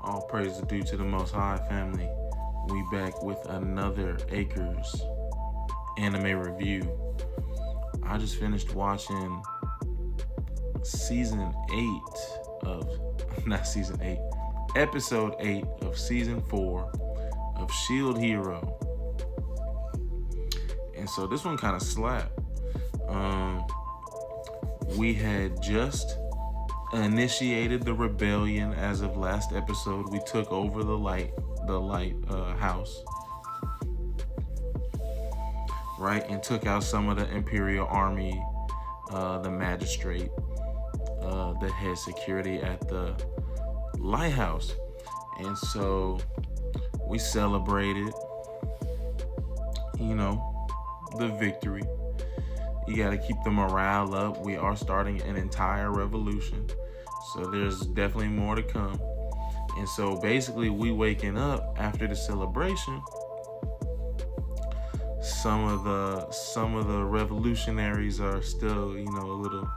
All praise is due to the Most High, family. We back with another Acres anime review. I just finished watching season 8 of, not season 8, episode 8 of season 4 of Shield Hero. And so this one kind of slapped. We had just initiated the rebellion as of last episode. We took over the light house, right, and took out some of the Imperial Army, the magistrate, the head security at the lighthouse. And so we celebrated, the victory. You got to keep the morale up. We are starting an entire revolution, so there's definitely more to come. And so basically, we waking up after the celebration. Some of the revolutionaries are still, a little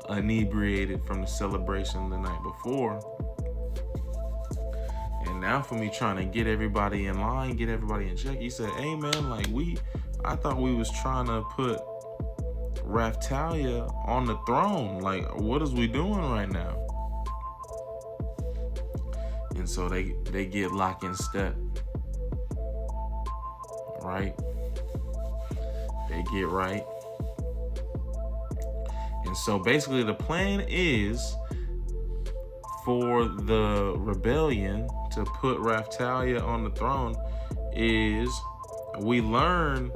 inebriated from the celebration the night before. And now for me trying to get everybody in line, get everybody in check, he said, "Hey man, I thought we was trying to put Raftalia on the throne. Like, what is we doing right now?" And so they get lock in step, right? They get right. And so basically the plan is for the rebellion to put Raftalia on the throne is we learn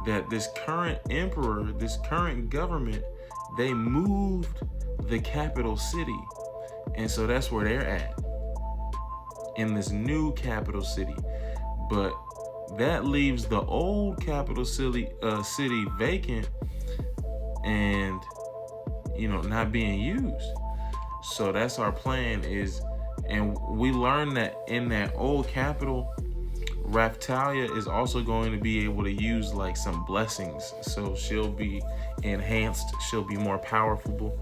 that this current emperor, this current government, they moved the capital city. And so that's where they're at, in this new capital city. But that leaves the old capital city vacant and, not being used. So that's our plan and we learned that in that old capital, Raftalia is also going to be able to use like some blessings. So she'll be enhanced. She'll be more powerful.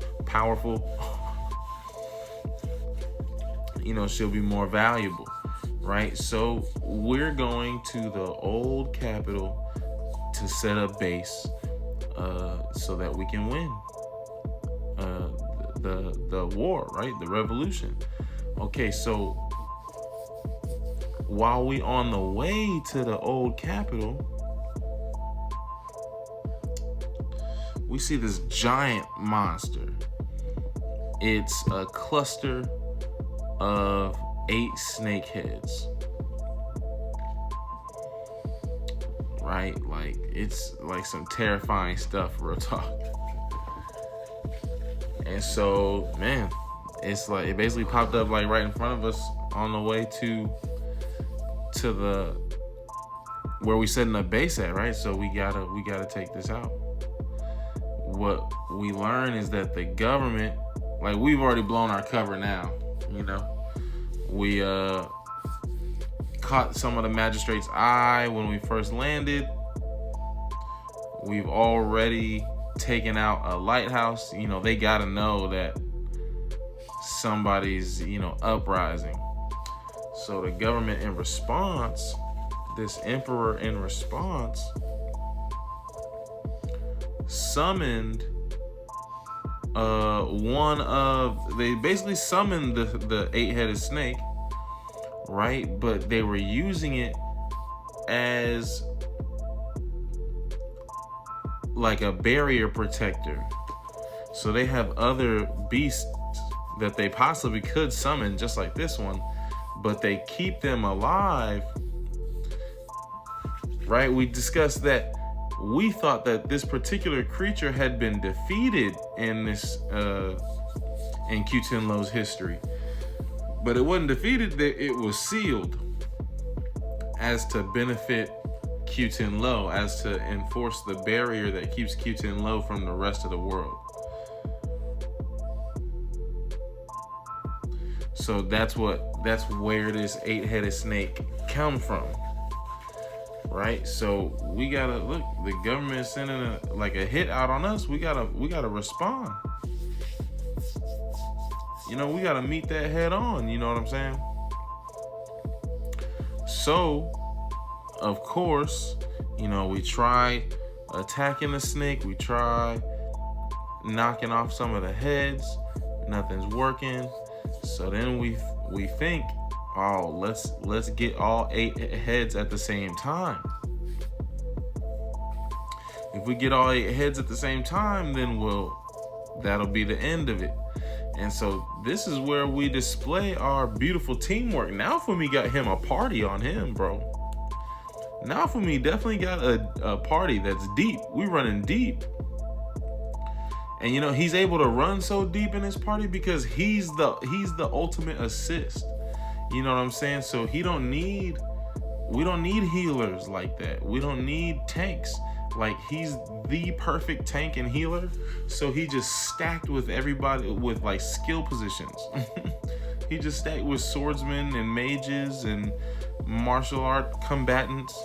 She'll be more valuable, right? So we're going to the old capital to set up base so that we can win the war, right? The revolution. Okay, so while we on the way to the old capital, we see this giant monster. It's a cluster of 8 snake heads, right? Like, it's like some terrifying stuff, real talk. And so, man, it's like it basically popped up like right in front of us on the way to the where we setting up base at, right? So we gotta take this out. What we learn is that the government, like, we've already blown our cover now. We caught some of the magistrate's eye when we first landed. We've already taken out a lighthouse. They gotta know that somebody's uprising. So the government in response, this emperor in response, summoned they basically summoned the 8-headed snake, right? But they were using it as like a barrier protector. So they have other beasts that they possibly could summon, just like this one, but they keep them alive, right? We discussed that we thought that this particular creature had been defeated in this in Q10Low's history, but it wasn't defeated. It was sealed as to benefit Q10Low, as to enforce the barrier that keeps Q10Low from the rest of the world. So that's where this 8-headed snake come from, right? So we gotta look. The government is sending a hit out on us. We gotta respond. we got to meet that head on. You know what I'm saying? So, of course, we try attacking the snake. We try knocking off some of the heads. Nothing's working. So then we think, oh, let's get all 8 heads at the same time. If we get all 8 heads at the same time, then that'll be the end of it. And so this is where we display our beautiful teamwork. Naofumi got him a party on him, bro. Naofumi definitely got a party that's deep. We running deep. And he's able to run so deep in his party because he's the ultimate assist. You know what I'm saying? So we don't need healers like that. We don't need tanks. Like, he's the perfect tank and healer. So he just stacked with everybody with like skill positions. He just stacked with swordsmen and mages and martial art combatants.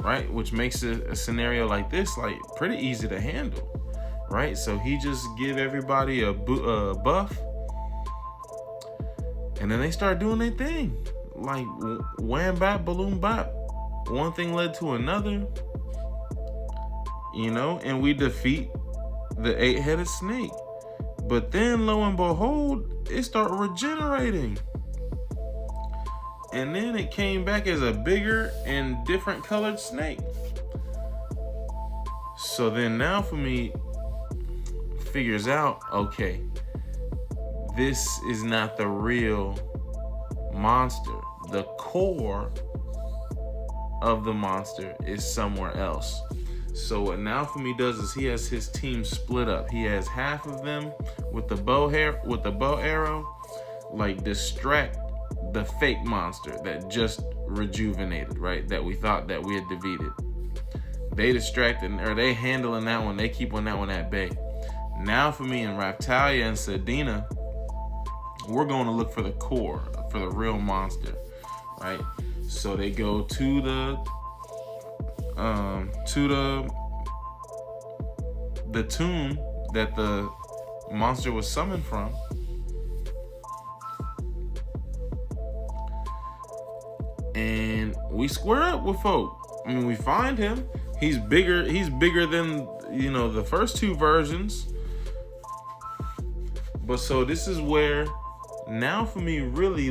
Right? Which makes a scenario like this like pretty easy to handle. Right? So he just give everybody a buff. And then they start doing their thing. Like, wham bap, balloon bap. One thing led to another. And we defeat the 8-headed snake. But then, lo and behold, it started regenerating. And then it came back as a bigger and different colored snake. So then Naofumi figures out, okay, this is not the real monster. The core of the monster is somewhere else. So what Naofumi does is he has his team split up. He has half of them with the bow arrow, like distract the fake monster that just rejuvenated, right? That we thought that we had defeated. They distracted, or they handling that one. They keep on that one at bay. Naofumi and Raphtalia and Sedina, we're going to look for the core, for the real monster, right? So they go to the tomb that the monster was summoned from. And we square up with folk. I mean, we find him. He's bigger than, the first 2 versions. But so this is where Naofumi really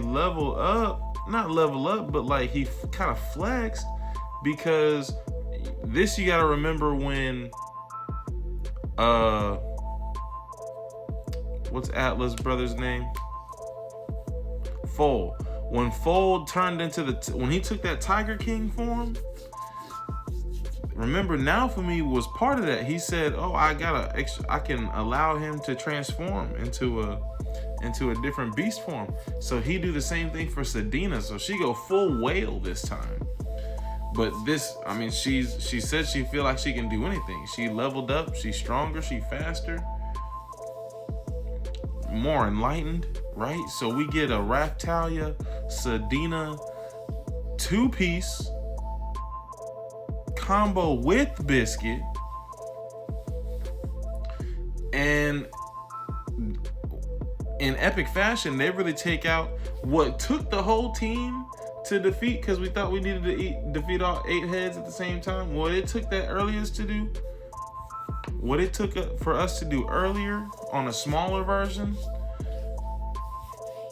not level up, but like he kind of flexed, because this, you gotta remember when what's Atlas' brother's name? Foal. When Foal turned into when he took that Tiger King form, remember Naofumi was part of that. He said, "Oh, I can allow him to transform into a different beast form." So he do the same thing for Sedina. So she go full whale this time. But this, I mean, she said she feel like she can do anything. She leveled up. She's stronger. She faster. More enlightened, right? So we get a Raphtalia, Sedina 2-piece combo with Biscuit. And in epic fashion, they really take out what took the whole team to defeat, because we thought we needed to defeat all 8 heads at the same time. What it took that earliest to do, what it took for us to do earlier on a smaller version,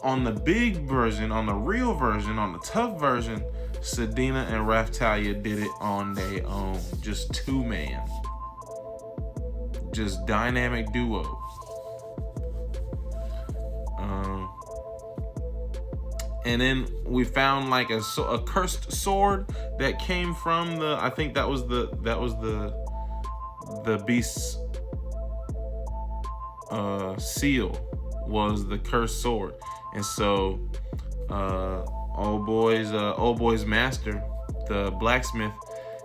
on the big version, on the real version, on the tough version, Sedina and Raphtalia did it on their own. Just 2-man. Just dynamic duo. And then we found like a cursed sword that came from I think that was the beast's seal, was the cursed sword. And so old boy's master, the blacksmith,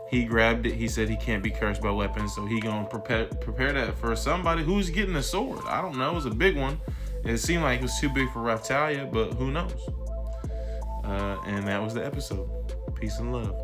he grabbed it. He said he can't be cursed by weapons, so he gonna prepare that for somebody who's getting a sword. I don't know, it was a big one. It seemed like it was too big for Raphtalia, but who knows? And that was the episode. Peace and love.